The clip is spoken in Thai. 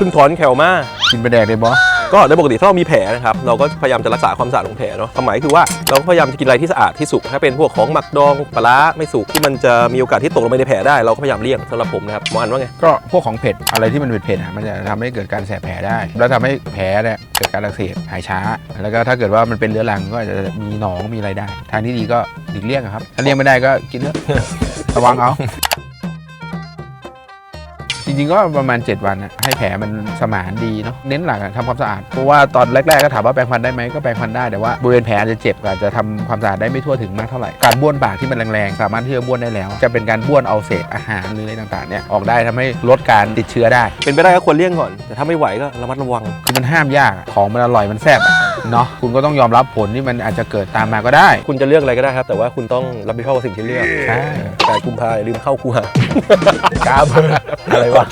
ขึ้นถอนแขวมากินไปแดกเลยบอก็โดยปกติถ้าเรามีแผลนะครับเราก็พยายามจะรักษาความสะอาดของแผลเนาะความหมายคือว่าเราก็พยายามจะกินอะไรที่สะอาดที่สุกถ้าเป็นพวกของหมักดองปลาไม่สุกที่มันจะมีโอกาสที่ตกลงไปในแผลได้เราก็พยายามเลี่ยงสำหรับผมนะครับหมออันว่าไงก็พวกของเผ็ดอะไรที่มันเผ็ดๆมันจะทำให้เกิดการแสบแผลได้แล้วทำให้แผลเนี่ยเกิดการอักเสบหายช้าแล้วก็ถ้าเกิดว่ามันเป็นเรื้อรังก็อาจจะมีหนองมีอะไรได้ทางที่ดีก็หลีกเลี่ยงครับถ้าเลี่ยงไม่ได้ก็กินเถอะระวังเอาจริงๆก็ประมาณ7วันนะให้แผลมันสมานดีเนาะเน้นหลักทำความสะอาดเพราะว่าตอนแรกๆก็ถามว่าแปรงฟันได้ไหมก็แปรงฟันได้แต่ว่าบริเวณแผลอาจจะเจ็บอาจจะทำความสะอาดได้ไม่ทั่วถึงมากเท่าไหร่การบ้วนปากที่มันแรงๆสามารถที่จะบ้วนได้แล้วจะเป็นการบ้วนเอาเศษอาหารหรืออะไรต่างๆเนี่ยออกได้ทำให้ลดการติดเชื้อได้เป็นไปได้ก็ควรเลี่ยงก่อนแต่ถ้าไม่ไหวก็ระมัดระวังคือมันห้ามยากของมันอร่อยมันแซ่บเนาะคุณก็ต้องยอมรับผลที่มันอาจจะเกิดตามมาก็ได้คุณจะเลือกอะไรก็ได้ครับแต่ว่าคุณต้องรับผิดชอบกับสิ่งที่เลือกใช่แต่กุมภาอย่าลืมเข้าคูหากาเบอร์อะไรวะ